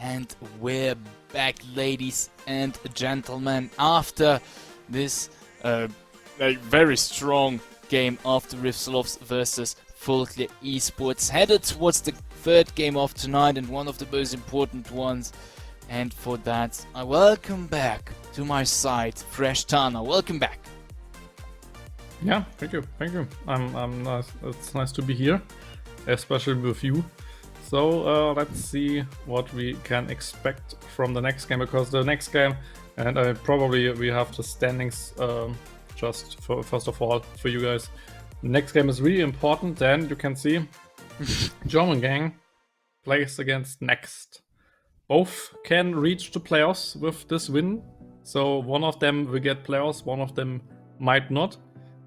And we're back, ladies and gentlemen, after this a very strong game of the Rivslovs versus Full Clear Esports, headed towards the third game of tonight and one of the most important ones. And for that, I welcome back to my side Fresh Tana. Welcome back. Yeah, thank you. I'm nice. It's nice to be here, especially with you. So let's see what we can expect from the next game, because the next game, and we have the standings just for, first of all for you guys. The next game is really important. Then you can see JÖRMUNGANG plays against NXT. Both can reach the playoffs with this win. So one of them will get playoffs, one of them might not.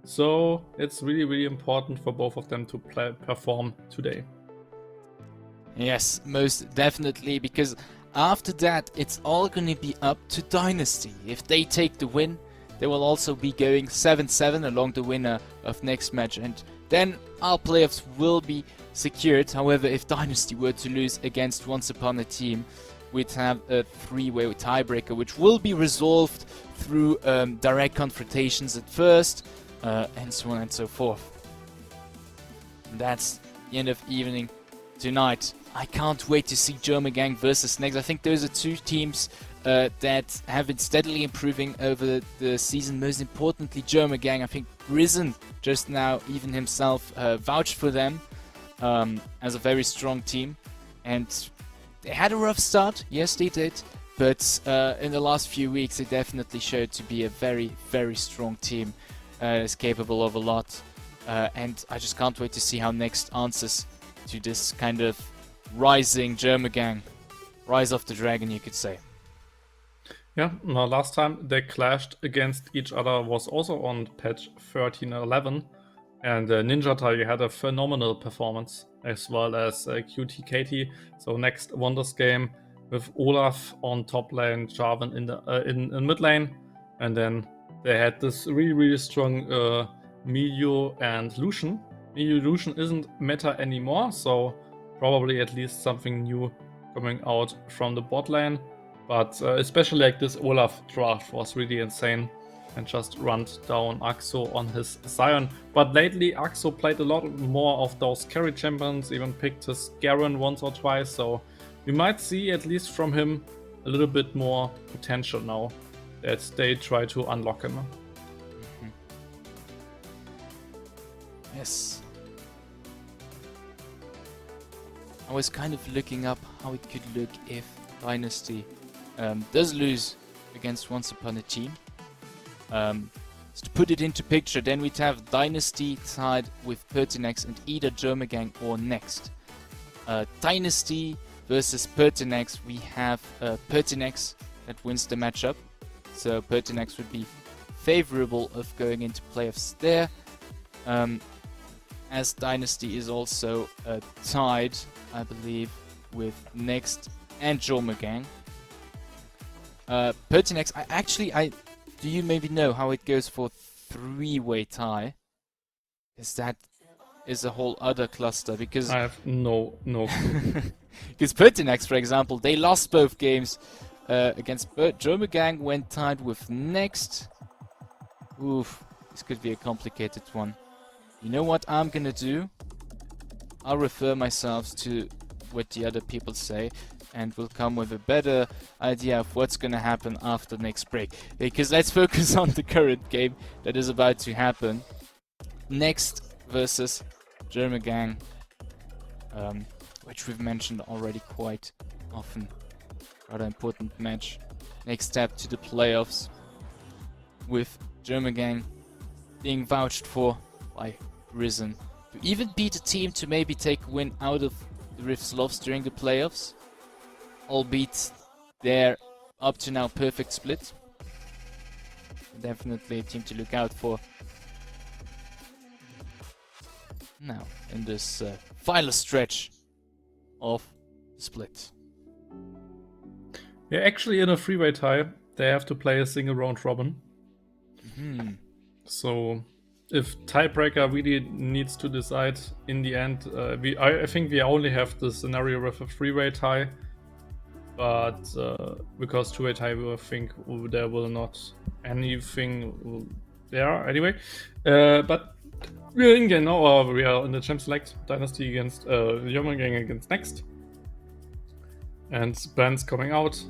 So it's really important for both of them to perform today. Yes, most definitely, because after that it's all gonna be up to Dynasty. If they take the win, they will also be going 7-7 along the winner of next match, and then our playoffs will be secured. However, if Dynasty were to lose against Once Upon a Team, we'd have a three-way tiebreaker, which will be resolved through direct confrontations at first, and so on and so forth. And that's the end of evening tonight. I can't wait to see JÖRMUNGANG versus NXT. I think those are two teams that have been steadily improving over the season. Most importantly, JÖRMUNGANG. I think Risen just now, even himself, vouched for them as a very strong team. And they had a rough start, yes they did, but in the last few weeks they definitely showed to be a very strong team, is capable of a lot, and I just can't wait to see how NXT answers to this kind of rising JÖRMUNGANG, rise of the dragon, you could say. Yeah, no, last time they clashed against each other was also on patch 13.11, and Ninja Tiger had a phenomenal performance, as well as QT So NXT won this game with Olaf on top lane, Jarvan in mid lane, and then they had this really strong Milio and Lucian. Lucian isn't meta anymore, so probably at least something new coming out from the bot lane. But especially like this Olaf draft was really insane, and just runned down Axo on his Sion. But lately Axo played a lot more of those carry champions, even picked his Garen once or twice, so we might see at least from him a little bit more potential now that they try to unlock him. Mm-hmm. Yes. I was kind of looking up how it could look if Dynasty does lose against Once Upon a Team. So to put it into picture, then we'd have Dynasty tied with Pertinax and either JÖRMUNGANG or NXT. Dynasty versus Pertinax, we have Pertinax that wins the matchup. So Pertinax would be favorable of going into playoffs there. As Dynasty is also tied, I believe, with NXT and JÖRMUNGANG. Pertinax, do you maybe know how it goes for three-way tie? Because that is a whole other cluster. Because I have no clue. Because Pertinax, for example, they lost both games against JÖRMUNGANG, went tied with NXT. Oof, this could be a complicated one. You know what I'm gonna do? I'll refer myself to what the other people say, and we'll come with a better idea of what's gonna happen after next break. Because let's focus on the current game that is about to happen. NXT versus JÖRMUNGANG, which we've mentioned already quite often. Rather important match. Next step to the playoffs, with JÖRMUNGANG being vouched for by Risen to even beat a team to maybe take a win out of the Rivslovs during the playoffs, albeit their up to now perfect split. Definitely a team to look out for now in this final stretch of split. Yeah, actually in a three-way tie, they have to play a single round robin. Mm-hmm. So if tiebreaker really needs to decide in the end, I think we only have the scenario with a three-way tie. but because 2-8 I will think there will not anything there anyway. But we're in game now, or we are in the Champ Select Dynasty against JÖRMUNGANG against NXT. And Brand's coming out.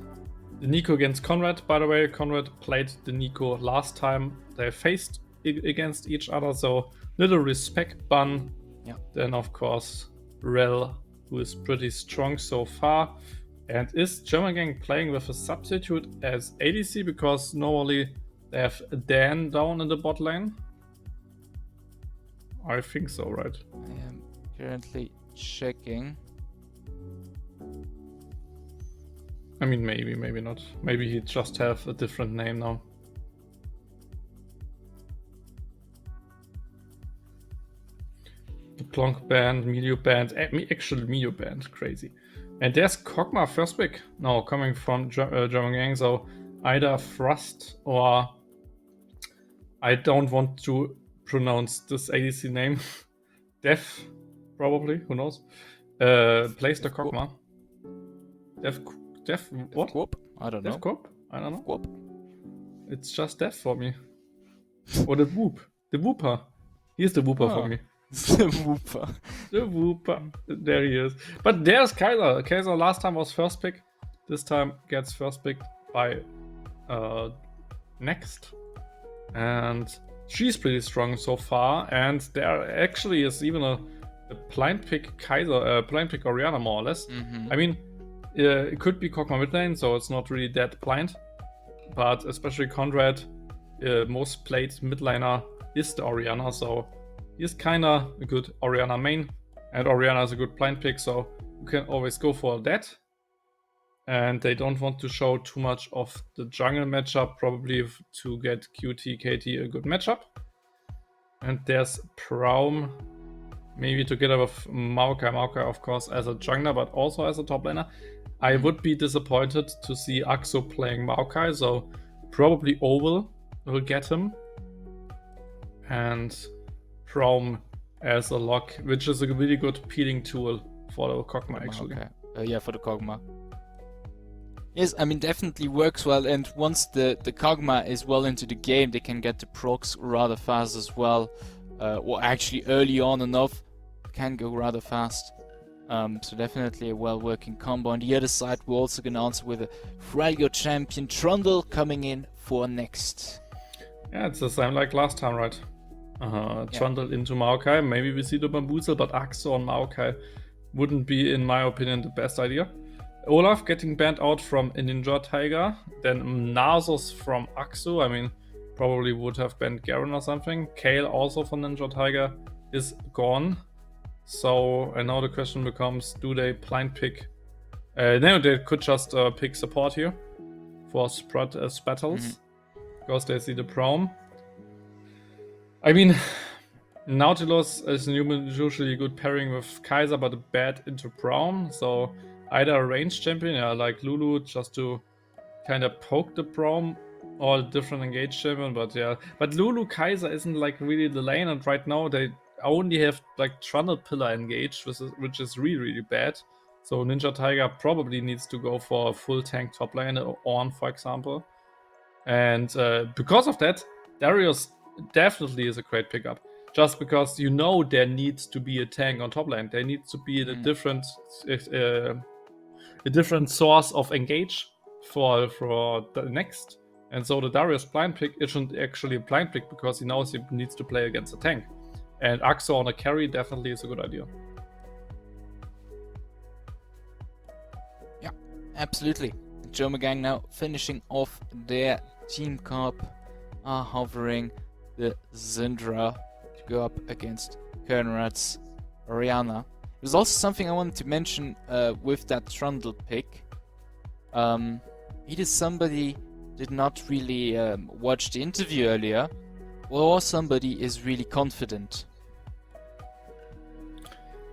The Nico against Conrad, by the way. Conrad played the Nico last time they faced against each other, so little respect bun. Yeah. Then, of course, Rel, who is pretty strong so far. And is JÖRMUNGANG playing with a substitute as ADC? Because normally they have Dan down in the bot lane. I think so, right? I am currently checking. I mean, maybe not. Maybe he just have a different name now. The Plonk band, Medio band, actually Medio band, crazy. And there's Kog'Maw first pick now coming from JÖRMUNGANG, so either Thrust or I don't want to pronounce this ADC name. Def, probably, who knows? Plays the Kog'Maw. Def what? Whoop. I don't know. Def Corp? I don't know. Whoop. It's just Def for me. Or the Whoop. The Whooper. Here's the Whooper for me. The Whooper. The Whooper. There he is. But there's Kaiser. Kaiser last time was first pick. This time gets first picked by Next. And she's pretty strong so far. And there actually is even a blind pick Kaiser, blind pick Orianna more or less. Mm-hmm. I mean, it could be Kog'Maw mid lane, so it's not really that blind. But especially Conrad, most played mid laner is the Orianna, so he's kinda a good Orianna main. And Orianna is a good blind pick, so you can always go for that. And they don't want to show too much of the jungle matchup, probably to get QT, KT a good matchup. And there's Praum, maybe together with Maokai. Maokai, of course, as a jungler, but also as a top laner. I would be disappointed to see Axo playing Maokai, so probably Oval will get him. And Praum as a lock, which is a really good peeling tool for the Kog'Maw, actually. Okay. Yeah, for the Kog'Maw. Yes, I mean, definitely works well, and once the Kog'Maw is well into the game, they can get the procs rather fast as well. Or actually early on enough, can go rather fast. So definitely a well-working combo. On the other side, we're also going to answer with a Fralgo champion, Trundle, coming in for next. Yeah, it's the same like last time, right? Trundle into Maokai. Maybe we see the Bamboozle, but Axo on Maokai wouldn't be, in my opinion, the best idea. Olaf getting banned out from a Ninja Tiger. Then Nasus from Axo. I mean, probably would have banned Garen or something. Kale also from Ninja Tiger is gone. So, and now the question becomes, do they blind pick? No, they could just pick support here for Spattles, because they see the Praum. I mean, Nautilus is usually a good pairing with Kaiser, but a bad into Praum. So either a ranged champion, like Lulu, just to kind of poke the Praum, or a different engaged champion. But yeah, but Lulu Kaiser isn't like really the lane, and right now they only have like Trundle Pillar engaged, which is really bad. So Ninja Tiger probably needs to go for a full tank top lane, Ornn for example. And because of that, Darius definitely is a great pickup. Just because you know there needs to be a tank on top lane. There needs to be a different source of engage for the next. And so the Darius blind pick isn't actually a blind pick because he knows he needs to play against a tank. And Axo on a carry definitely is a good idea. Yeah, absolutely. JÖRMUNGANG now finishing off their team cup, are hovering the Syndra to go up against Conrad's Orianna. There's also something I wanted to mention with that Trundle pick. Either somebody did not really watch the interview earlier, or somebody is really confident.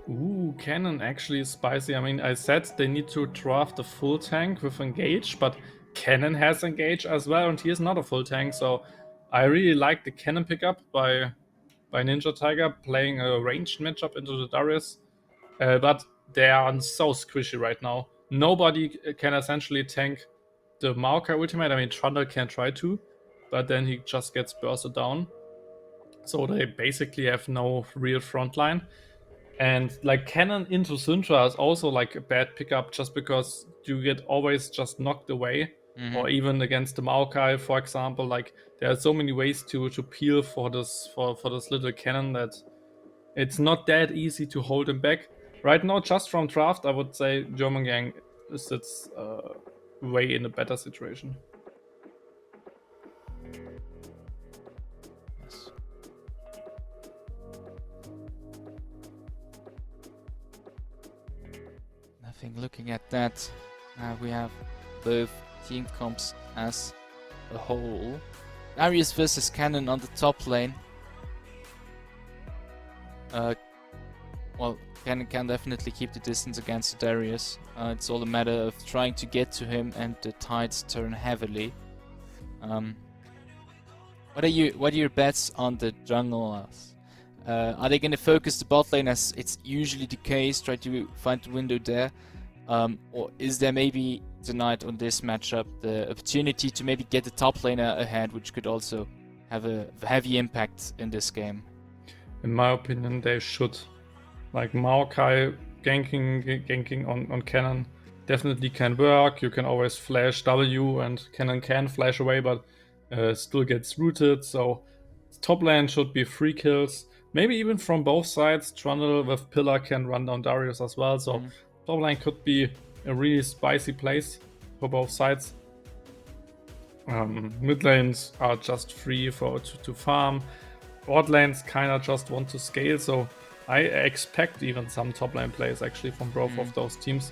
Ooh, Cannon actually is spicy. I mean, I said they need to draft a full tank with Engage, but Cannon has Engage as well, and he is not a full tank, so I really like the Cannon pickup by Ninja Tiger, playing a ranged matchup into the Darius. But they are so squishy right now. nobody can essentially tank the Maokai ultimate. I mean, Trundle can try to, but then he just gets bursted down. So they basically have no real front line. And like cannon into Syndra is also like a bad pickup just because you get always just knocked away. Or even against the Maokai, for example, like there are so many ways to peel for this little cannon that it's not that easy to hold him back. Right now, just from draft, I would say JÖRMUNGANG sits way in a better situation. Yes. Nothing looking at that. We have both team comps as a whole. Darius versus Cannon on the top lane. Well, Cannon can definitely keep the distance against Darius. It's all a matter of trying to get to him, and the tides turn heavily. What are your bets on the junglers? Are they going to focus the bot lane as it's usually the case, try to find the window there? Or is there maybe tonight on this matchup the opportunity to maybe get the top laner ahead, which could also have a heavy impact in this game? In my opinion, they should. Like Maokai ganking on Cannon definitely can work. You can always flash W and Cannon can flash away, but still gets rooted. So top lane should be free kills. Maybe even from both sides. Trundle with Pillar can run down Darius as well. So top lane could be a really spicy place for both sides. Mid lanes are just free to farm. Bot lanes kinda just want to scale, so I expect even some top lane plays actually from both of those teams.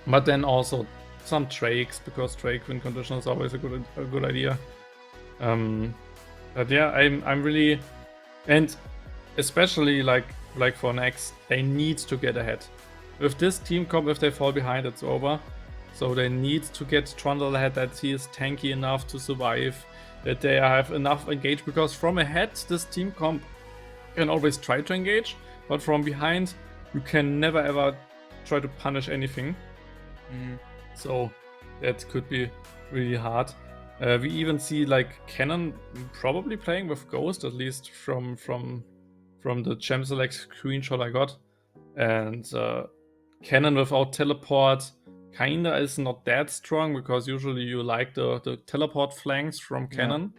But then also some Drakes, because Drake win condition is always a good idea. But yeah, I'm really, and especially like for NXT, they need to get ahead. With this team comp, if they fall behind, it's over. So they need to get Trundle ahead, that he is tanky enough to survive, that they have enough engage, because from ahead this team comp can always try to engage, but from behind you can never ever try to punish anything. So that could be really hard. We even see like Cannon probably playing with Ghost, at least from the Gem Select screenshot I got. And Cannon without teleport kinda is not that strong, because usually you like the teleport flanks from Cannon.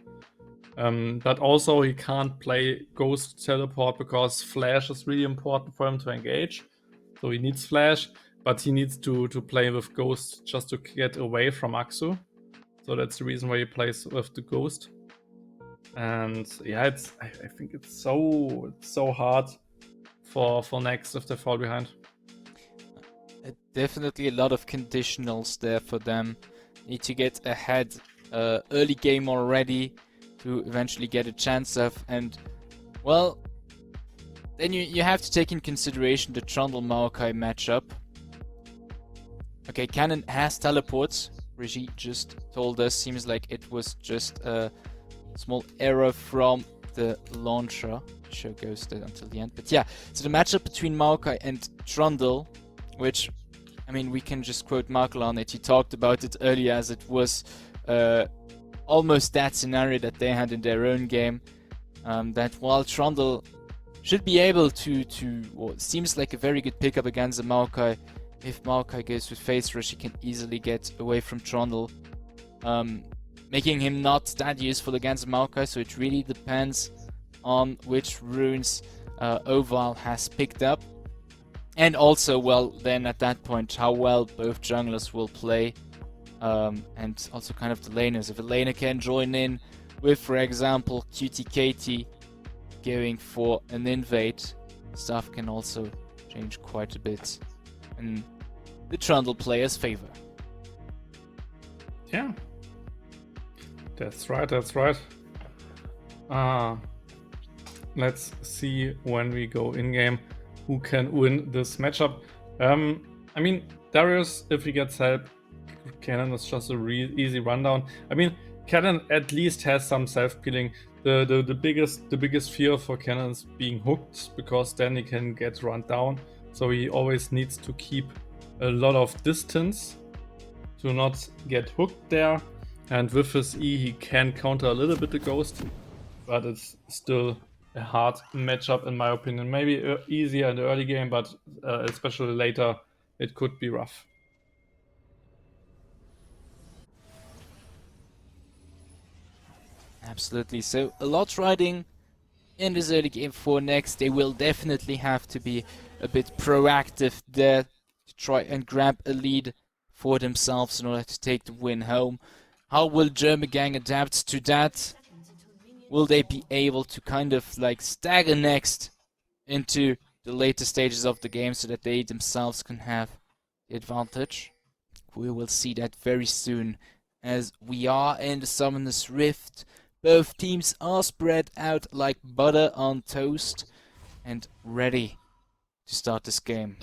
But also he can't play Ghost teleport because Flash is really important for him to engage. So he needs Flash, but he needs to play with Ghost just to get away from Aksu. So that's the reason why he plays with the Ghost. And yeah, I think it's so hard for next if they fall behind. Definitely a lot of conditionals there for them. Need to get ahead early game already to eventually get a chance of, and well, then you have to take in consideration the Trundle Maokai matchup. Okay, Cannon has teleports. Reggie just told us, seems like it was just a small error from the launcher. Show goes there until the end. But yeah, so the matchup between Maokai and Trundle, which, I mean, we can just quote Markel on it. He talked about it earlier as it was almost that scenario that they had in their own game. That while Trundle should be able to well, seems like a very good pickup against the Maokai. If Maokai goes with Face Rush, he can easily get away from Trundle, making him not that useful against Maokai. So it really depends on which runes Oval has picked up. And also, well, then at that point, how well both junglers will play. And also kind of the laners. If a laner can join in with, for example, QTKT going for an invade, stuff can also change quite a bit in the Trundle player's favor. Yeah. That's right. Let's see when we go in-game who can win this matchup. I mean, Darius, if he gets help, Cannon is just a real easy rundown. I mean, Cannon at least has some self-peeling. The biggest fear for Cannon is being hooked, because then he can get run down. So he always needs to keep a lot of distance to not get hooked there. And with his E, he can counter a little bit the Ghost, but it's still a hard matchup in my opinion. Maybe easier in the early game, but especially later, it could be rough. Absolutely. So a lot riding in this early game for NXT. They will definitely have to be a bit proactive there to try and grab a lead for themselves in order to take the win home. How will JÖRMUNGANG adapt to that? Will they be able to kind of like stagger NXT into the later stages of the game so that they themselves can have the advantage? We will see that very soon, as we are in the Summoner's Rift. Both teams are spread out like butter on toast and ready to start this game.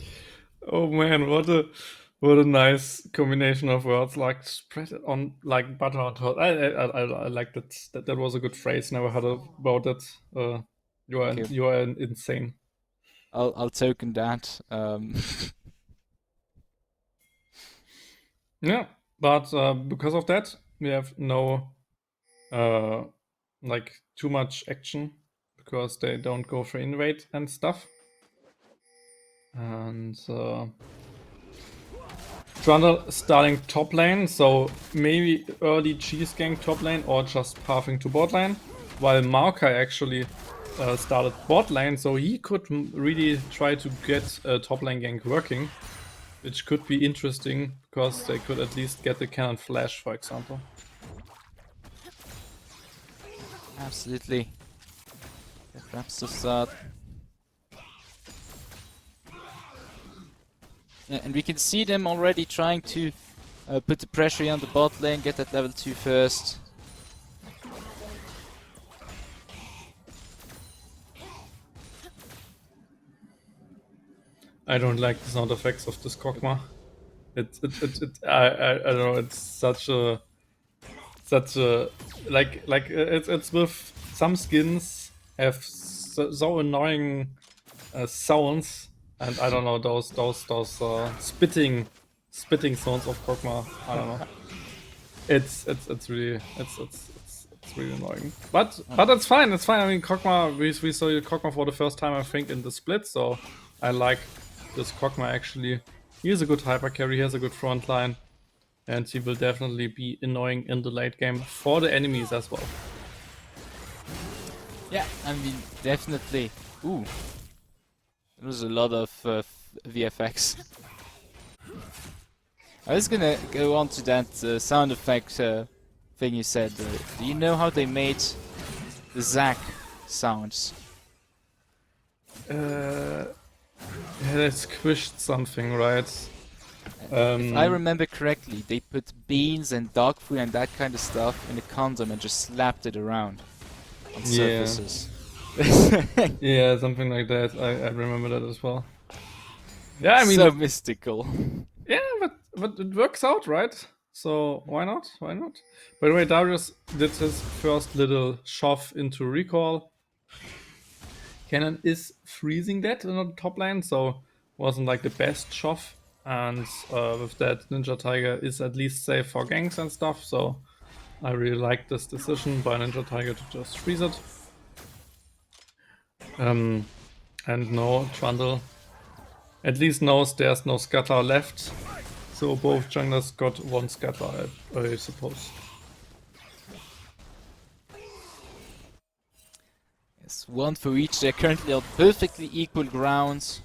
Oh man, what a nice combination of words, like spread it on like butter on toast. I like that. That was a good phrase. Never heard about it. Okay. You are insane. I'll token that. Yeah, but because of that, we have no like too much action because they don't go for invade and stuff. And Trundle starting top lane, so maybe early cheese gang top lane or just pathing to bot lane, while Maokai actually started bot lane, so he could really try to get top lane gank working, which could be interesting because they could at least get the cannon flash, for example. Absolutely. That wraps us up. Yeah, and we can see them already trying to put the pressure on the bot lane, get that level 2 first. I don't like the sound effects of this Kog'Maw. I don't know. It's such a it's with some skins have so annoying sounds, and I don't know those spitting sounds of Kog'Maw. I don't know. It's really it's really annoying. But it's fine. It's fine. I mean, Kog'Maw, we saw Kog'Maw for the first time, I think, in the split. So I like this Kog'Maw actually. He is a good hyper carry. He has a good front line, and he will definitely be annoying in the late game for the enemies as well. Yeah, I mean, definitely. Ooh. There was a lot of VFX. I was gonna go on to that sound effect thing you said. Do you know how they made the Zac sounds? Yeah, they squished something, right? If I remember correctly, they put beans and dog food and that kind of stuff in a condom and just slapped it around on surfaces. Yeah, something like that. I remember that as well. Yeah, I mean, so mystical. Yeah, but it works out, right? So why not? Why not? By the way, Darius did his first little shove into recall. Cannon is freezing that in the top lane, so wasn't like the best shove. And with that, Ninja Tiger is at least safe for ganks and stuff. So I really like this decision by Ninja Tiger to just freeze it. And no, Trundle at least knows there's no scatter left. So both junglers got one scatter, I suppose. Yes, one for each. They're currently on perfectly equal grounds.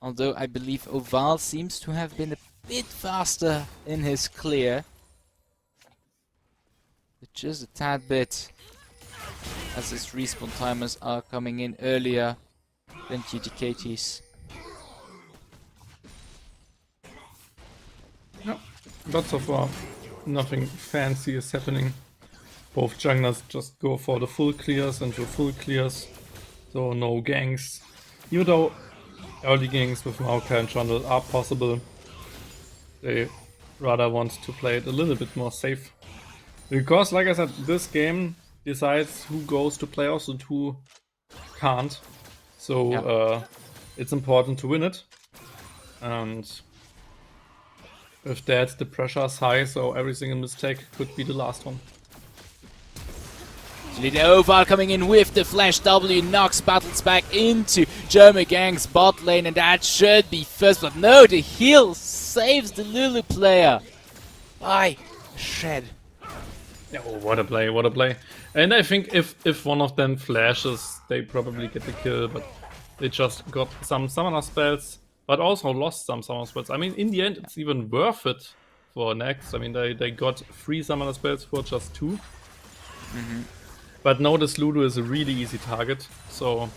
Although I believe Oval seems to have been a bit faster in his clear. But just a tad bit. As his respawn timers are coming in earlier than GTKT's. Yeah, but so far nothing fancy is happening. Both junglers just go for the full clears into full clears, so no ganks. Even though early ganks with Maokai and Trundle are possible, they rather want to play it a little bit more safe. Because, like I said, this game decides who goes to playoffs and who can't. So it's important to win it. And with that, the pressure is high, so every single mistake could be the last one. Oval coming in with the Flash W, knocks Battles back into JÖRMUNGANG's bot lane, and that should be first, but no, the heal saves the Lulu player by a shred. Oh, what a play, what a play. And I think if one of them flashes, they probably get the kill, but they just got some summoner spells, but also lost some summoner spells. I mean, in the end, it's even worth it for NXT. I mean, they got 3 summoner spells for just 2. But now this Lulu is a really easy target, so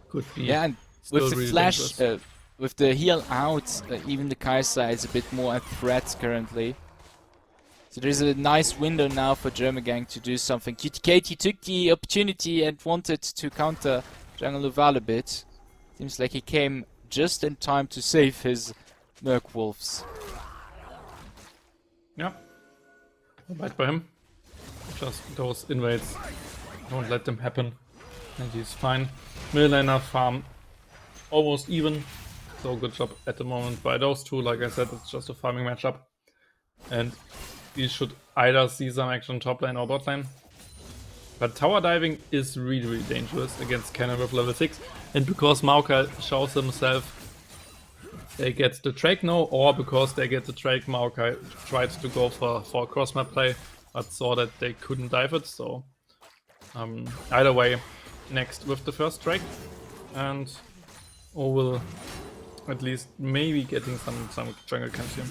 could be. Yeah, and with the really flash, with the heal out, even the Kai'Sa is a bit more a threat currently. So there's a nice window now for JÖRMUNGANG to do something. QTKT took the opportunity and wanted to counter Jungle Oval a bit. Seems like he came just in time to save his Merc Wolves. Yeah, bad by him. Just those invades, don't let them happen, and he's fine. Mid laner farm almost even, so good job at the moment by those two. Like I said, it's just a farming matchup, and we should either see some action top lane or bot lane. But tower diving is really dangerous against Cannon with level 6, and because Maokai shows himself, they get the Drake now, or because they get the Drake, Maokai tried to go for a cross map play, but saw that they couldn't dive it, so either way, next with the first Drake, and or will at least maybe getting some jungle camps here.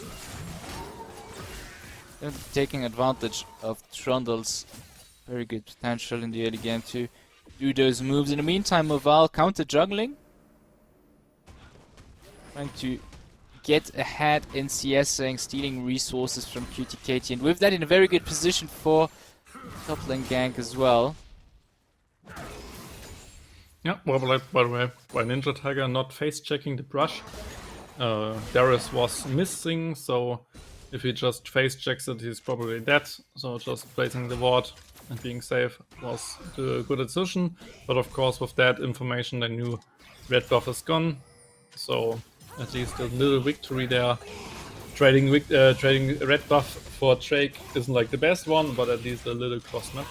And taking advantage of Trundle's very good potential in the early game to do those moves. In the meantime, Oval counter juggling, trying to get ahead in CSing, stealing resources from QTKT, and with that in a very good position for top lane gank as well. Yeah, well, by the way, by Ninja Tiger not face checking the brush. Darius was missing, so if he just face checks it, he's probably dead. So just placing the ward and being safe was the good decision. But of course, with that information, they knew red buff is gone. So at least a little victory there. Trading red buff for Drake isn't like the best one, but at least a little cross map.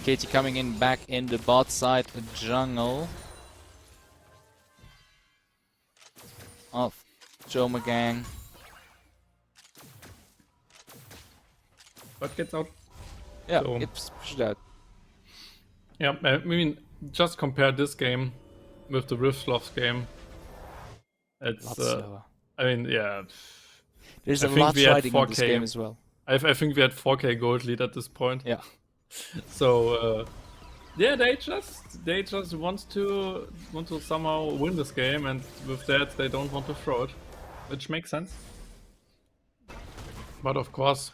Katie coming in back in the bot side jungle of JÖRMUNGANG. But gets out. Yeah, So, it's pushed out. Yeah, I mean, just compare this game with the Riftloft game. It's slower. I mean, yeah. There's I a think lot we had riding on this 4K. game as well. I think we had 4K gold lead at this point. Yeah. So yeah, they just want to somehow win this game, and with that they don't want to throw it, which makes sense. But of course,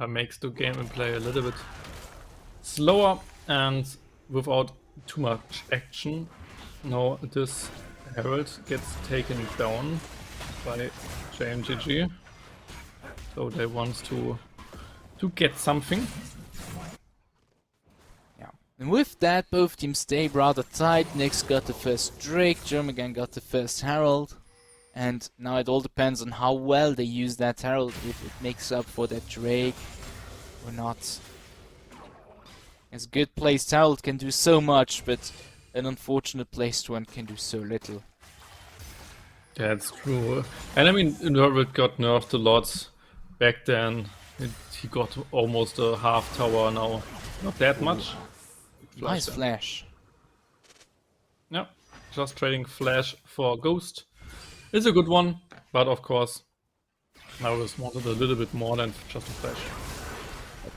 makes the game and play a little bit slower and without too much action. Now this Herald gets taken down by JMGG, so they want to get something. Yeah. And with that, both teams stay rather tight. NXT got the first Drake, JÖRMUNGANG got the first Herald. And now it all depends on how well they use that Herald, if it makes up for that Drake or not. As good placed Herald can do so much, but an unfortunate placed one can do so little. That's true. And I mean, Herald got nerfed a lot back then. He got almost a half tower now. Not that much. Nice flash. Yeah, just trading flash for ghost. It's a good one, but of course, I always wanted a little bit more than just a flash.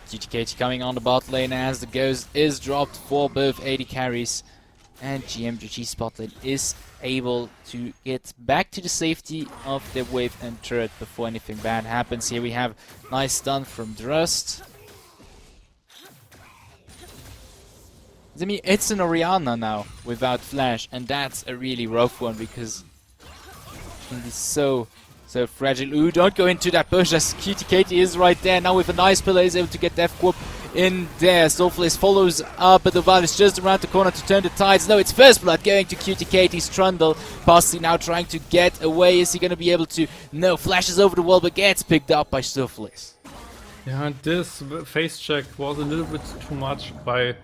GTKT coming on the bot lane as the ghost is dropped for both AD carries, and GMGG spot lane is able to get back to the safety of their wave and turret before anything bad happens. Here we have nice stun from Drust. I mean, it's an Orianna now without flash, and that's a really rough one because he's so fragile. Ooh, don't go into that bush as QTKT is right there. Now with a nice pillar is able to get Death Warp in there. Snowflake follows up, but the Val is just around the corner to turn the tides. No, it's First Blood going to Cutie Katie's Trundle. Pasty now trying to get away. Is he going to be able to? No, flashes over the wall, but gets picked up by Snowflake. Yeah, this face check was a little bit too much by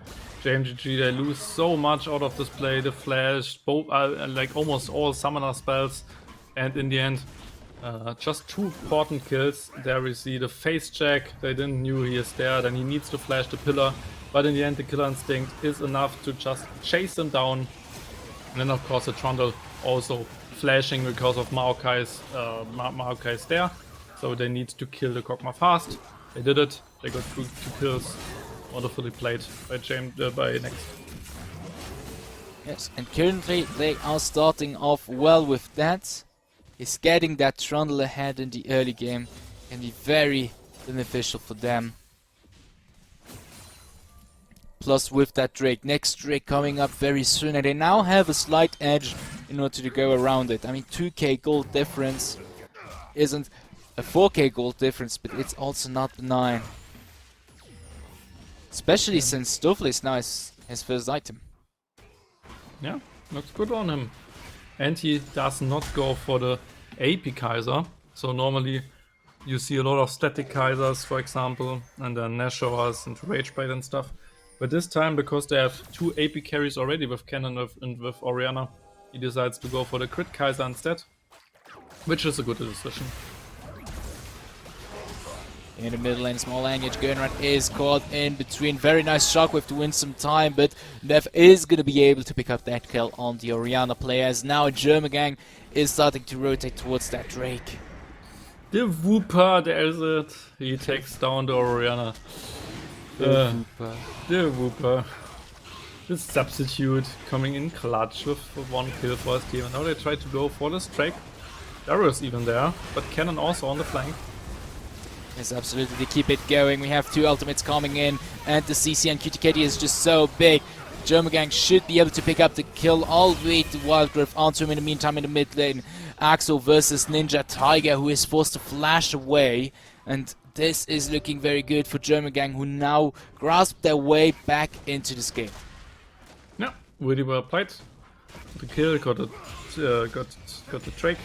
JMGG. They lose so much out of this play. The flash, both like almost all summoner spells, and in the end, just 2 important kills. There we see the face check. They didn't knew he is there. Then he needs to flash the pillar, but in the end, the killer instinct is enough to just chase them down. And then of course the Trundle also flashing because of Maokai's there. So they need to kill the Kog'Maw fast. They did it. They got 2 kills. Wonderfully played by NXT. Yes, and currently they are starting off well with that. Is getting that Trundle ahead in the early game can be very beneficial for them. Plus with that Drake, next Drake coming up very soon, and they now have a slight edge in order to go around it. I mean, 2k gold difference isn't a 4k gold difference, but it's also not benign. Especially since Snowflake now is his first item. Yeah, looks good on him. And he does not go for the AP Kaiser. So normally you see a lot of static Kaisers, for example, and then Nashor's and Ragebait and stuff. But this time, because they have 2 AP carries already with Cannon and with Orianna, he decides to go for the crit Kaiser instead, which is a good decision. In the middle lane, small language, Gernrad is caught in between. Very nice shockwave to win some time, but Nev is going to be able to pick up that kill on the Orianna player, as now Jörmungand is starting to rotate towards that Drake. The Wooper, there's it. He takes down the Orianna. The Wooper. The substitute coming in clutch with 1 kill for his team. And now they try to go for this Drake. Darius even there, but Cannon also on the flank. Yes, absolutely, they keep it going. We have 2 ultimates coming in, and the CC and QTKT is just so big. Jörmungand should be able to pick up the kill, all the way to Wildgrowth onto him in the meantime in the mid lane. Axel versus Ninja Tiger, who is forced to flash away, and this is looking very good for Jörmungand, who now grasp their way back into this game. Yeah, really well played. The kill, got the Drake.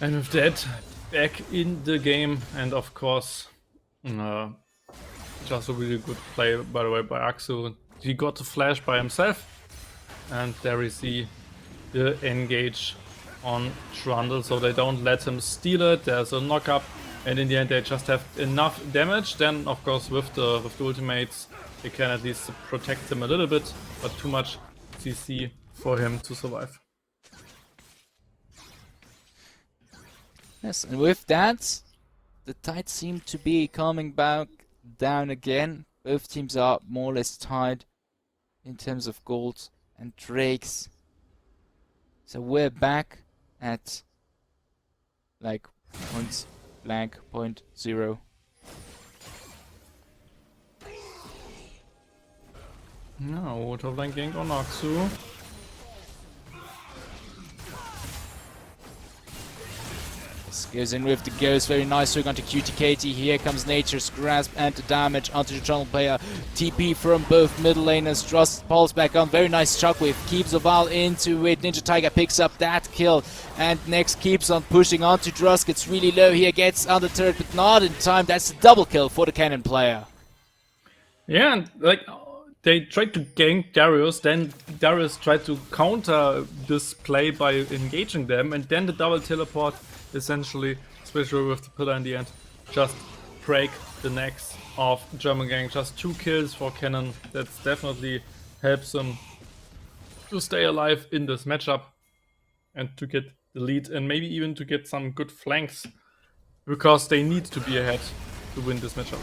And with that, back in the game, and of course, just a really good play, by the way, by Axel. He got the flash by himself, and there we see the engage on Trundle, so they don't let him steal it. There's a knock up, and in the end they just have enough damage. Then, of course, with the ultimates, they can at least protect him a little bit, but too much CC for him to survive. Yes, and with that, the tide seem to be coming back down again. Both teams are more or less tied in terms of gold and Drakes. So we're back at like point blank, 0. Now, top lane gank on Noxu. Goes in with the ghost, very nice hook onto QTKT. Here comes Nature's Grasp and the damage onto the Trundle player. TP from both middle laners. Trust pulls back on, very nice shockwave. Keeps Oval into it. Ninja Tiger picks up that kill. And next keeps on pushing onto Drusk. It's really low here, gets on the turret, but not in time. That's a double kill for the Cannon player. Yeah, and like they tried to gank Darius, then Darius tried to counter this play by engaging them, and then the double teleport essentially, especially with the pillar in the end, just break the necks of Jörmungand. Just 2 kills for Cannon. That definitely helps them to stay alive in this matchup and to get the lead, and maybe even to get some good flanks, because they need to be ahead to win this matchup.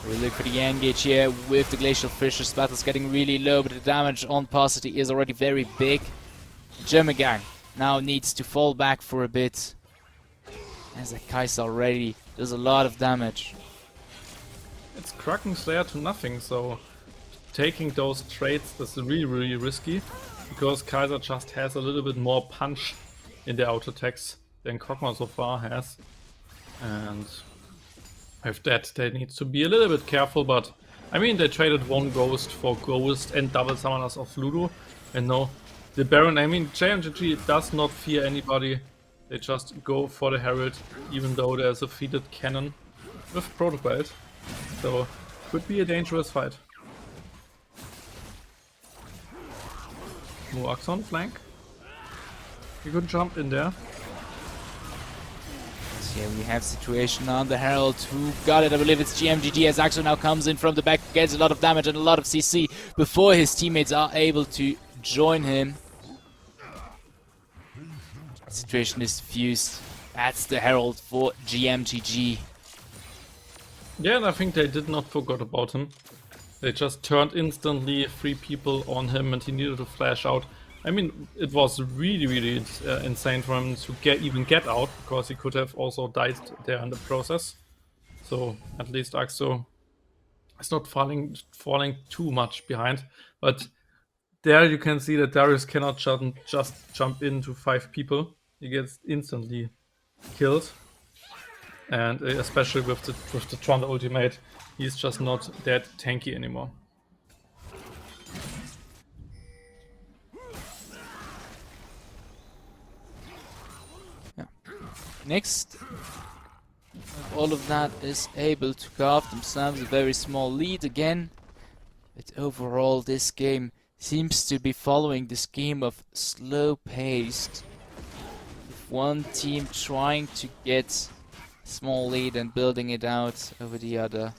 We look for the engage here with the Glacial Fissure. Battle's getting really low, but the damage on Pasity is already very big. Jörmungand now needs to fall back for a bit, as the Kaiser already does a lot of damage. It's Kraken Slayer to nothing, so taking those trades is really risky, because Kaiser just has a little bit more punch in the auto attacks than Kog'Maw so far has. And With that, they need to be a little bit careful, but I mean, they traded one Ghost for Ghost and double summoners of Ludo. And no, the Baron, I mean, JMGG does not fear anybody. They just go for the Herald, even though there's a fleeted cannon with Protocol. So, could be a dangerous fight. Muax on flank. You could jump in there. Here we have situation on the Herald, who got it. I believe it's GMGG, as Axo now comes in from the back, gets a lot of damage and a lot of CC before his teammates are able to join him. Situation is fused. That's the Herald for GMGG. Yeah, and I think they did not forget about him. They just turned instantly 3 people on him and he needed to flash out. I mean, it was really insane for him to even get out, because he could have also died there in the process. So at least Axo is not falling too much behind. But there you can see that Darius cannot just jump into 5 people. He gets instantly killed. And especially with the Trundle ultimate, he's just not that tanky anymore. Next, all of that is able to carve themselves a very small lead again. But overall, this game seems to be following the scheme of slow-paced, with one team trying to get a small lead and building it out over the other.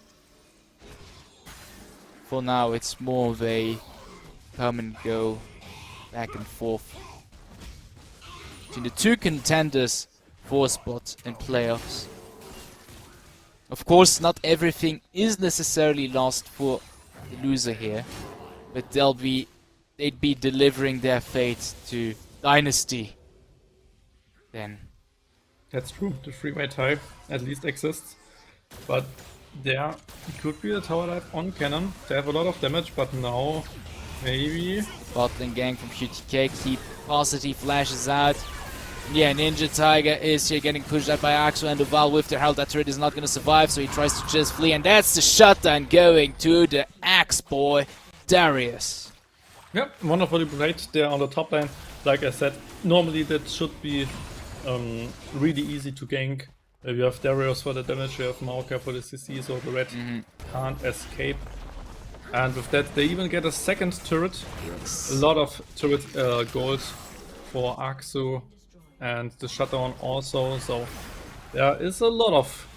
For now, it's more of a come and go, back and forth between the two contenders for a spot in playoffs. Of course, not everything is necessarily lost for the loser here, but they'd be delivering their fate to Dynasty then. That's true. The 3-way tie at least exists, but there could be a tower dive on cannon. They have a lot of damage, but now maybe Botlane gang from QTK keep positive flashes out. Yeah, Ninja Tiger is here getting pushed out by Axo and Duval with their health. That turret is not going to survive, so he tries to just flee. And that's the shutdown going to the Axe boy, Darius. Yep, wonderfully played there on the top lane. Like I said, normally that should be really easy to gank. You have Darius for the damage, you have Maoka for the CC, so the red can't escape. And with that, they even get a second turret. A lot of turret gold for Axo. And the shutdown also, so there is a lot of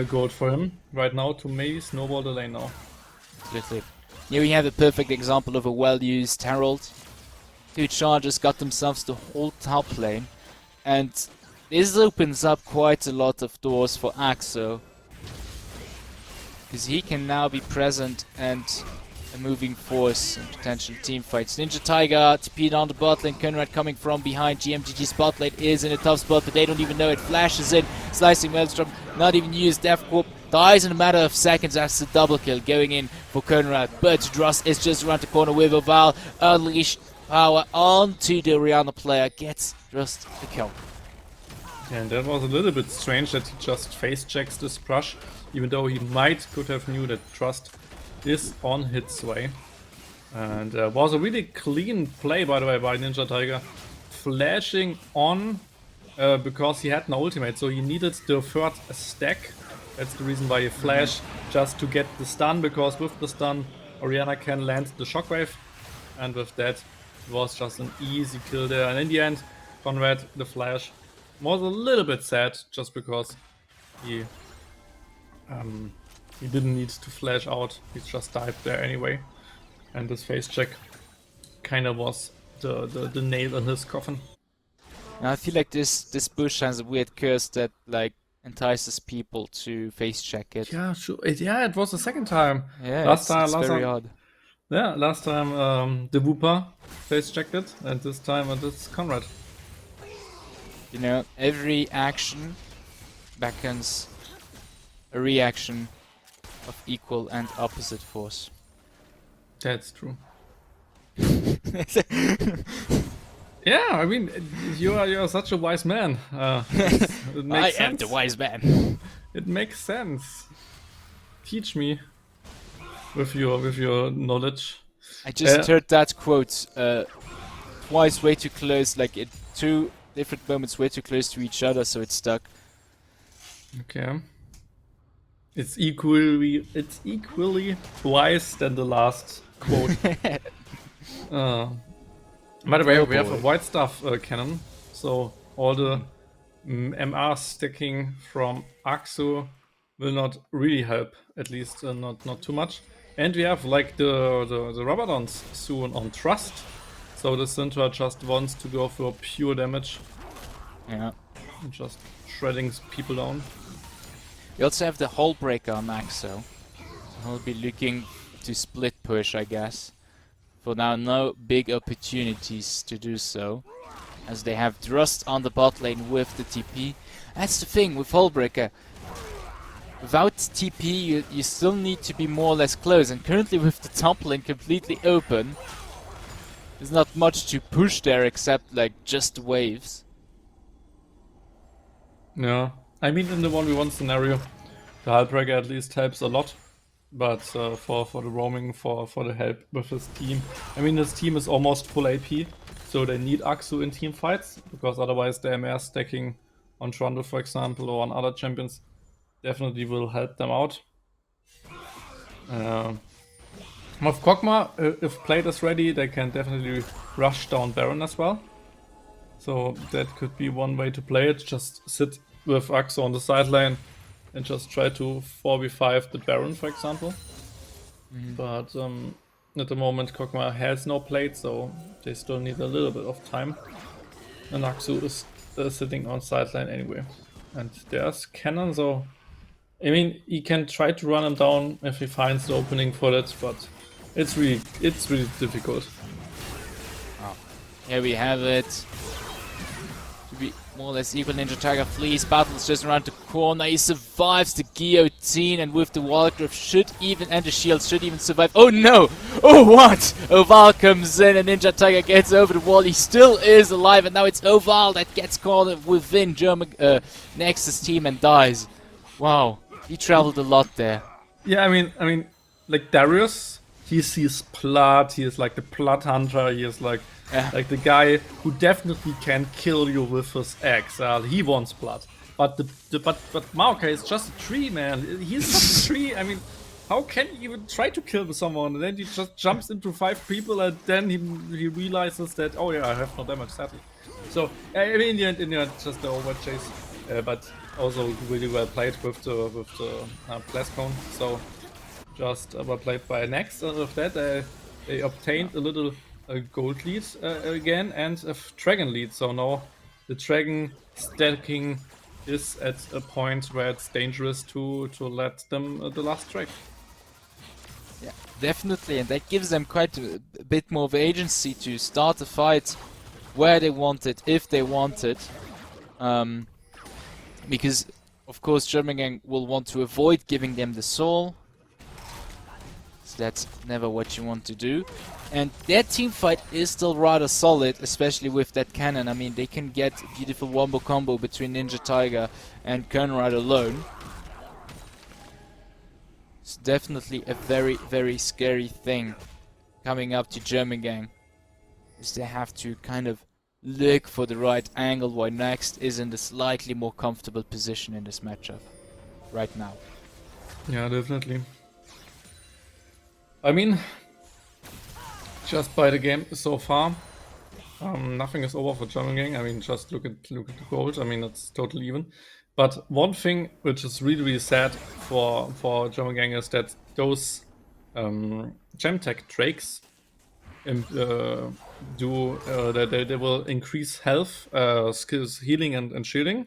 gold for him right now to maybe snowball the lane now. Absolutely. Here we have a perfect example of a well-used Herald. 2 chargers got themselves the whole top lane, and this opens up quite a lot of doors for Axo, because he can now be present and a moving force in potential team fights. Ninja Tiger TP'd on the bot lane. Conrad coming from behind. GMGG's bot lane is in a tough spot, but they don't even know it. Flashes in. Slicing Maelstrom. Not even used. Death Corp dies in a matter of seconds. That's the double kill going in for Conrad. But Dross is just around the corner with a Val. Unleash power onto the Rihanna player. Gets just the kill. And that was a little bit strange that he just face checks this brush, even though he could have knew that Trust is on his way. And was a really clean play, by the way, by Ninja Tiger. Flashing on because he had no ultimate, so he needed the third stack. That's the reason why he flashed, just to get the stun, because with the stun Orianna can land the shockwave. And with that, it was just an easy kill there. And in the end, Conrad, the flash, was a little bit sad, just because he didn't need to flash out, he just died there anyway. And this face check kind of was the nail in his coffin. Now I feel like this bush has a weird curse that like entices people to face check it. Yeah, sure. It was the second time. Yeah, last time, very odd. Yeah, last time the Wooper face checked it, and this time it's Conrad. You know, every action beckons a reaction of equal and opposite force. That's true. Yeah, I mean, you are such a wise man. It makes I sense. am the wise man. It makes sense. Teach me with your knowledge. I just heard that quote twice way too close, like at 2 different moments way too close to each other, so it stuck. Okay. It's equally twice than the last quote. By the way, Oh we have a boy. white stuff cannon, so all the MR stacking from Axu will not really help, at least not too much. And we have like the Rabadons soon on Trust, so the Syndra just wants to go for pure damage Yeah. and just shredding people down. We also have the Hull Breaker on Axo. He'll be looking to split push, I guess. For now, no big opportunities to do so, as they have Drust on the bot lane with the TP. That's the thing with Hullbreaker. Without TP, you still need to be more or less close, and currently with the top lane completely open, there's not much to push there except like just waves. Yeah, I mean in the 1v1 scenario, the Hullbreaker at least helps a lot. But for the roaming, for the help with his team, I mean his team is almost full AP, so they need Axu in team fights, because otherwise the MR stacking on Trundle, for example, or on other champions definitely will help them out. With Kog'Maw, if played is ready, they can definitely rush down Baron as well. So that could be one way to play it, just sit with Axu on the side lane and just try to 4v5 the Baron, for example. But at the moment Kog'Maw has no plate, so they still need a little bit of time. And Axu is sitting on side lane anyway. And there's Cannon, so I mean he can try to run him down if he finds the opening for it, but it's really difficult. Here we have it. To be more or less equal, Ninja Tiger flees, battles just around the corner, he survives the guillotine, and with the Wallgrave and the shield should even survive. Oh no! Oh what? Oval comes in and Ninja Tiger gets over the wall, he still is alive, and now it's Oval that gets caught within Nexus team and dies. Wow, he traveled a lot there. Yeah, I mean, like Darius, he sees blood. He is like the blood hunter. He is like the guy who definitely can kill you with his axe. He wants blood. But but Maokai is just a tree, man. He's just a tree. I mean, how can you even try to kill someone? And then he just jumps into 5 people, and then he realizes that, oh yeah, I have no damage, sadly. So I mean, in the end, just the overchase, but also really well played with the blast cone. So just well played by Next. And with that, they obtained a little gold lead again and a dragon lead. So now the dragon stacking is at a point where it's dangerous to let them the last drag. Yeah, definitely, and that gives them quite a bit more of agency to start the fight where they want it, if they want it. Because, of course, JÖRMUNGANG will want to avoid giving them the soul. So that's never what you want to do. And their team fight is still rather solid, especially with that cannon. I mean, they can get a beautiful wombo combo between Ninja Tiger and Kernride alone. It's definitely a very, very scary thing coming up to JÖRMUNGANG. Is they have to kind of look for the right angle while Next is in the slightly more comfortable position in this matchup right now. Yeah, definitely. I mean, just by the game so far, nothing is over for JÖRMUNGANG. I mean, just look at the gold. I mean, it's totally even. But one thing which is really sad for JÖRMUNGANG is that those Gemtech Drakes they will increase health, skills, healing and shielding.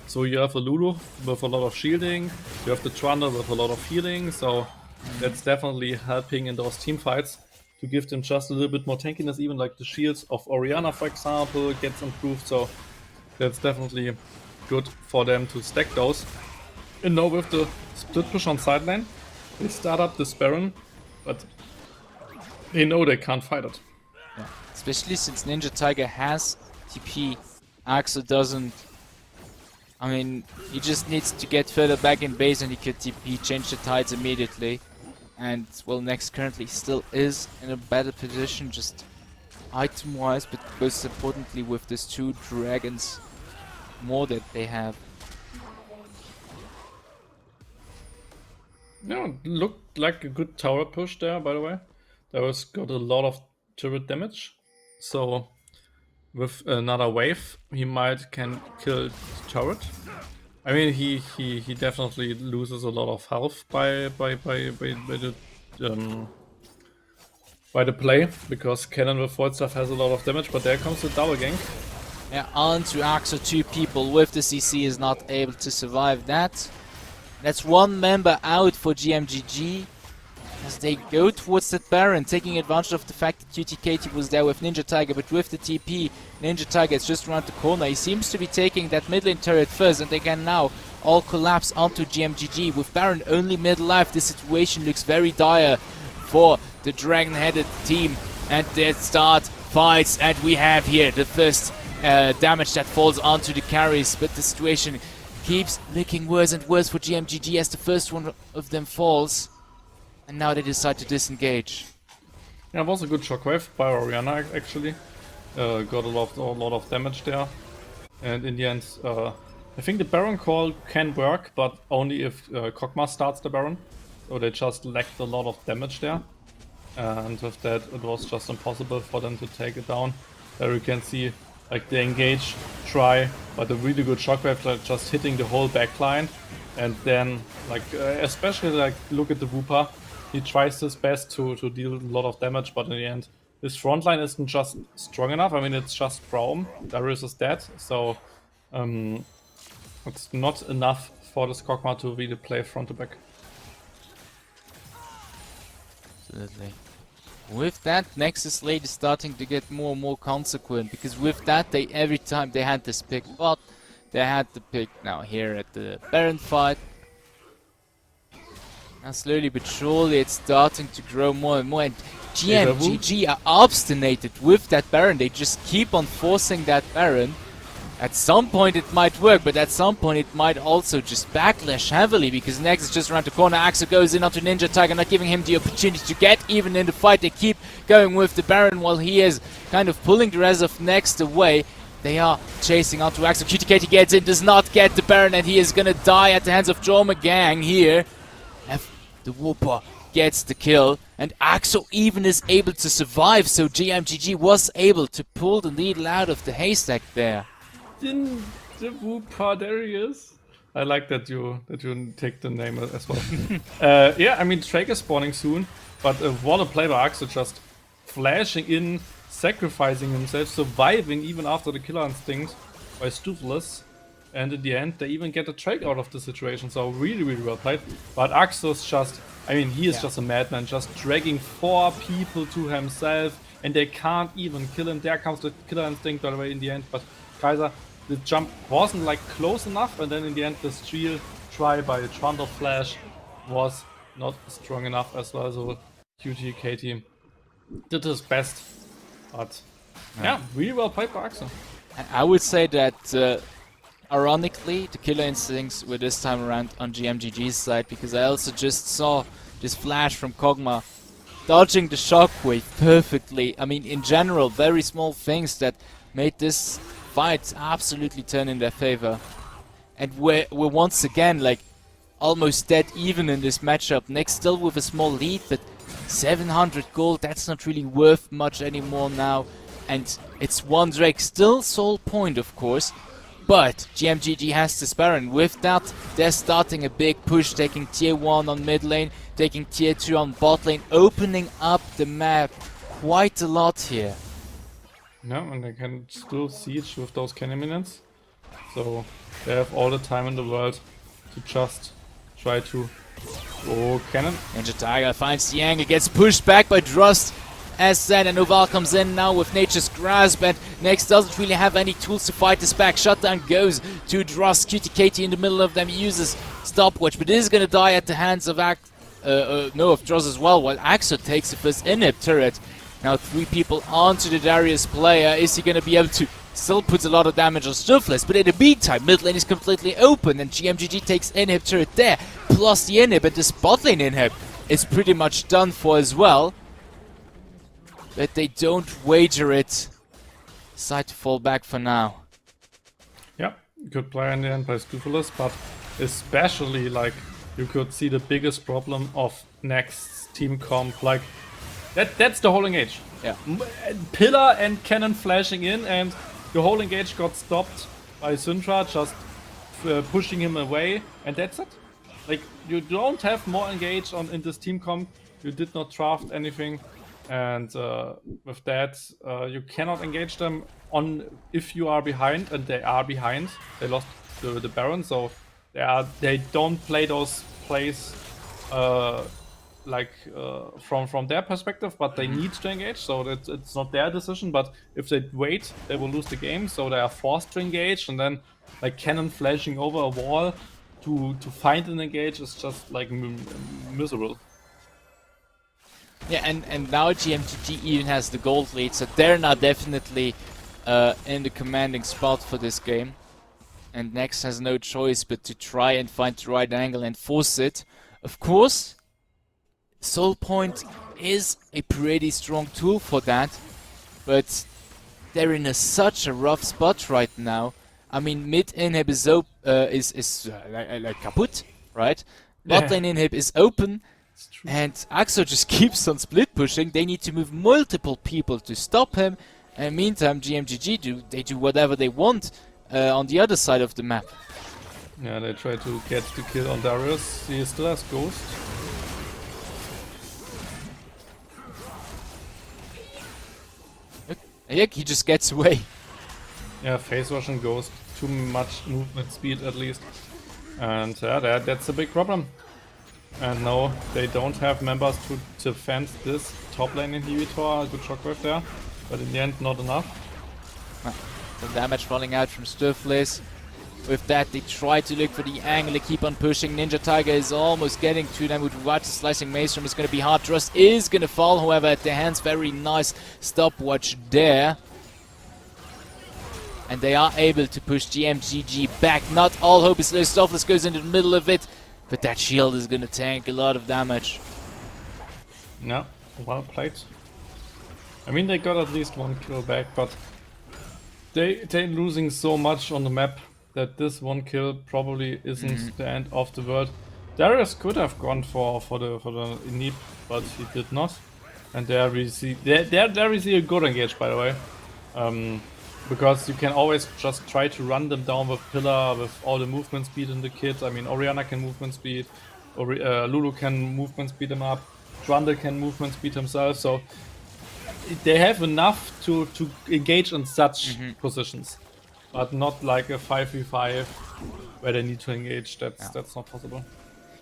So you have a Lulu with a lot of shielding, you have the Trundle with a lot of healing, so that's definitely helping in those team fights to give them just a little bit more tankiness. Even like the shields of Orianna, for example, gets improved, so that's definitely good for them to stack those. And now with the split push on side lane, they start up this Baron, but they know they can't fight it. Yeah. Especially since Ninja Tiger has TP, Axel doesn't. I mean, he just needs to get further back in base and he could TP, change the tides immediately. And, well, Next currently still is in a better position, just item-wise, but most importantly with these 2 dragons more that they have. Yeah, looked like a good tower push there, by the way. That was got a lot of turret damage. So with another wave, he might can kill the turret. I mean, he definitely loses a lot of health by the play, because Cannon with Void Staff has a lot of damage. But there comes the double gank. Yeah, on to Axo, 2 people with the CC is not able to survive that. That's 1 member out for GMGG as they go towards that Baron, taking advantage of the fact that QTKT was there with Ninja Tiger, but with the TP, Ninja Tiger is just around the corner. He seems to be taking that mid lane turret first, and they can now all collapse onto GMGG. With Baron only mid life, the situation looks very dire for the dragon-headed team, and they start fights, and we have here the first damage that falls onto the carries, but the situation keeps looking worse and worse for GMGG as the first one of them falls. And now they decide to disengage. Yeah, it was a good shockwave by Orianna actually. Got a lot of damage there. And in the end, I think the Baron call can work, but only if Kog'Maw starts the Baron. So they just lacked a lot of damage there. And with that, it was just impossible for them to take it down. There you can see like they engage, try, but a really good shockwave, like just hitting the whole backline. And then, like, especially like look at the Wooper. He tries his best to deal a lot of damage, but in the end, his frontline isn't just strong enough. I mean, it's just Braum. Darius is dead, so it's not enough for this Kog'Maw to really play front to back. Absolutely. With that, Nexus late is starting to get more and more consequent, because with that, they every time they had this pick, but they had the pick now here at the Baron fight. Now slowly but surely it's starting to grow more and more, and GMGG are obstinated with that Baron. They just keep on forcing that Baron. At some point it might work, but at some point it might also just backlash heavily, because Nex is just around the corner. Axel goes in onto Ninja Tiger, not giving him the opportunity to get even in the fight. They keep going with the Baron while he is kind of pulling the rest of Nex away. They are chasing onto Axel. QTKT gets in, does not get the Baron, and he is gonna die at the hands of JÖRMUNGANG here. The Wooper gets the kill, and Axo even is able to survive, so GMGG was able to pull the needle out of the haystack there. The Wooper, there he is. I like that you take the name as well. Yeah, I mean, Drake is spawning soon, but what a play by Axo, just flashing in, sacrificing himself, surviving even after the killer instinct by Stufless. And in the end, they even get a trade out of the situation, so really, really well played. But Axos just, I mean, he is just a madman, just dragging 4 people to himself, and they can't even kill him. There comes the killer instinct, by the way, in the end. But Kaiser, the jump wasn't like close enough, and then in the end, the steal try by Trundle Flash was not strong enough as well. So QTKT did his best, but yeah, really well played by Axo. I would say that. Ironically, the killer instincts were this time around on GMGG's side, because I also just saw this flash from Kog'Maw dodging the shockwave perfectly. I mean, in general, very small things that made this fight absolutely turn in their favor. And we're once again like almost dead even in this matchup. Next still with a small lead, but 700 gold, that's not really worth much anymore now. And it's 1 Drake, still sole point of course. But GMGG has this Baron. With that, they're starting a big push, taking tier 1 on mid lane, taking tier 2 on bot lane, opening up the map quite a lot here. No, and they can still siege with those cannon minions. So they have all the time in the world to just try to go cannon. Ninja Tiger finds the angle, gets pushed back by Drost. As said, and Oval comes in now with Nature's Grasp, and Nex doesn't really have any tools to fight this back. Shutdown goes to Dross. QTKT in the middle of them uses Stopwatch, but is going to die at the hands of Dross as well, while Axo takes the first inhib turret. Now 3 people onto the Darius player. Is he going to be able to Still puts a lot of damage on Stuffless, but in the meantime, mid lane is completely open and GMGG takes inhib turret there, plus the inhib, and this bot lane inhib is pretty much done for as well. But they don't wager it. Decide to fall back for now. Yeah, good play in the end by Stuffless, but especially like you could see the biggest problem of next team comp, like that's the whole engage. Yeah. Pillar and cannon flashing in, and the whole engage got stopped by Syndra just pushing him away, and that's it. Like, you don't have more engage in this team comp. You did not draft anything, and with that, you cannot engage them on if you are behind, and they are behind. They lost the Baron, so they don't play those plays from their perspective, but they need to engage, so it's not their decision. But if they wait, they will lose the game, so they are forced to engage, and then like cannon flashing over a wall to find an engage is just like miserable. Yeah, and now GMGG even has the gold lead, so they're now definitely in the commanding spot for this game. And Next has no choice but to try and find the right angle and force it. Of course, Soul Point is a pretty strong tool for that, but they're in such a rough spot right now. I mean, mid inhib is like kaput, right? Bot lane inhib is open, and Axo just keeps on split pushing. They need to move multiple people to stop him, and meantime GMGG do whatever they want on the other side of the map. Yeah, they try to get the kill on Darius. He still has Ghost. Yeah, he just gets away. Yeah, face rush and Ghost. Too much movement speed at least. And yeah, that's a big problem. And no, they don't have members to defend this top lane inhibitor. Good shockwave there, but in the end, not enough. Some damage falling out from Stuffless. With that, they try to look for the angle. They keep on pushing. Ninja Tiger is almost getting to them with regards to slicing Maelstrom. It's going to be hard. Trust is going to fall, however, at their hands. Very nice stopwatch there. And they are able to push GMGG back. Not all hope is lost. Stuffless goes into the middle of it, but that shield is going to tank a lot of damage. Yeah, well played. I mean, they got at least one kill back, but they're losing so much on the map that this one kill probably isn't the end of the world. Darius could have gone for the inhib, but he did not. And there we see a good engage, by the way. Because you can always just try to run them down with Pillar, with all the movement speed in the kit. I mean, Orianna can movement speed, Lulu can movement speed him up, Trundle can movement speed himself, so they have enough to engage in such positions. But not like a 5v5 where they need to engage, that's not possible.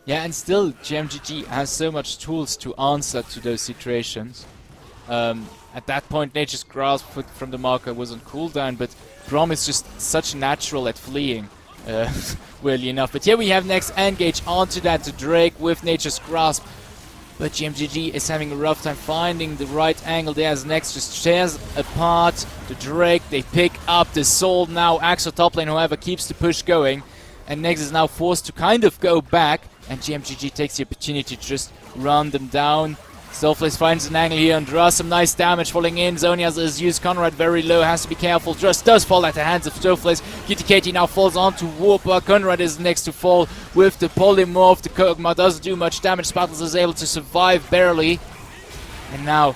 Yeah, and still GMGG has so much tools to answer to those situations. At that point, Nature's Grasp from the marker was on cooldown, but Braum is just such natural at fleeing, weirdly enough. But here we have next engage onto that to Drake with Nature's Grasp. But GMGG is having a rough time finding the right angle there as Next just tears apart the Drake. They pick up the Soul now. Axo top lane, however, keeps the push going. And Next is now forced to kind of go back. And GMGG takes the opportunity to just run them down. Stuffless finds an angle here and draws some nice damage falling in. Zonias is used. Conrad very low, has to be careful. Just does fall at the hands of Stuffless. QTKT now falls onto Warper. Conrad is next to fall with the polymorph. The Kog'Maw doesn't do much damage. Spartans is able to survive barely. And now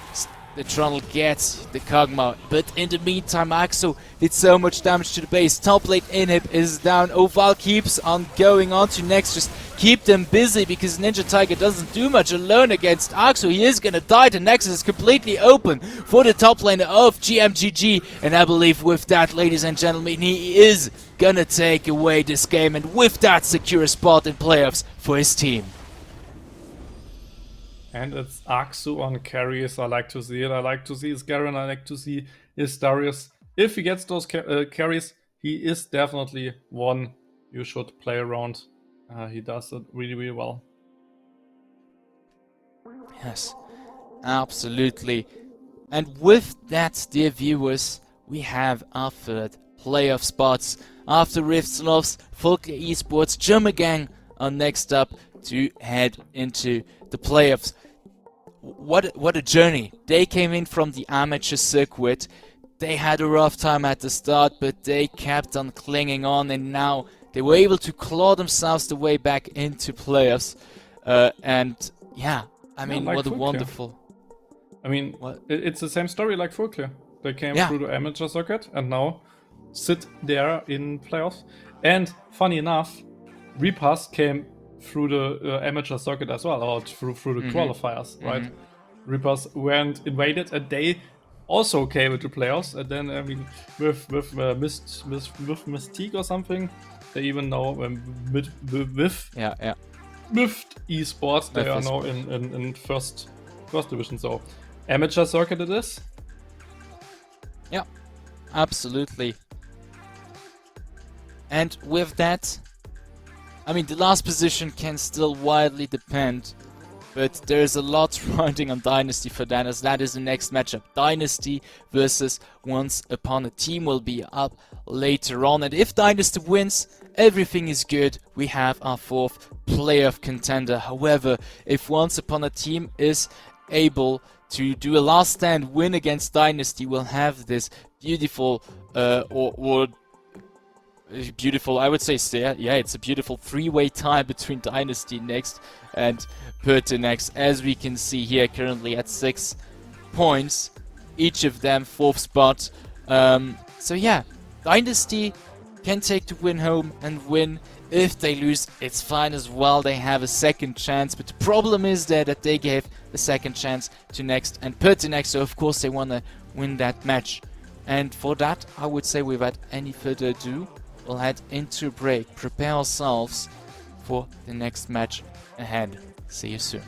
the Trundle gets the Kog'Maw. But in the meantime, Axo did so much damage to the base. Top lane inhib is down. Oval keeps on going on to Next. Just keep them busy because Ninja Tiger doesn't do much alone against Axo. He is gonna die. The Nexus is completely open for the top lane of GMGG. And I believe with that, ladies and gentlemen, he is gonna take away this game. And with that, secure a spot in playoffs for his team. And it's Axo on carries. I like to see it. I like to see his Garen. I like to see his Darius. If he gets those carries, he is definitely one you should play around. He does it really, really well. Yes, absolutely. And with that, dear viewers, we have our third playoff spots. After Riftsloft's, Folklore Esports, JÖRMUNGANG are next up to head into the playoffs. What a journey. They came in from the amateur circuit. They had a rough time at the start, but they kept on clinging on, and now they were able to claw themselves the way back into playoffs. And yeah, I mean, like what a Folklore. wonderful... I mean, it's the same story like Folklore. They came Yeah. through the amateur circuit and now sit there in playoffs. And funny enough, Reapers came through the amateur circuit as well, or through the qualifiers, right? Reapers went invaded, and they also came into playoffs. And then, I mean, with Mystique or something, they even know with esports, they are now in first division. So amateur circuit it is. Yeah, absolutely. And with that, I mean, the last position can still widely depend, but there's a lot riding on Dynasty for that, as that is the next matchup. Dynasty versus Once Upon a Team will be up later on, and if Dynasty wins, everything is good. We have our fourth playoff contender. However, if Once Upon a Team is able to do a last stand win against Dynasty, we'll have this beautiful beautiful, I would say, yeah, it's a beautiful three-way tie between Dynasty next and Purta next, as we can see here, currently at 6 points, each of them 4th spot. So yeah, Dynasty can take the win home and win. If they lose, it's fine as well. They have a second chance, but the problem is that they gave the second chance to Next and Purta next, so of course they want to win that match. And for that, I would say, without any further ado, we'll head into a break, prepare ourselves for the next match ahead. See you soon.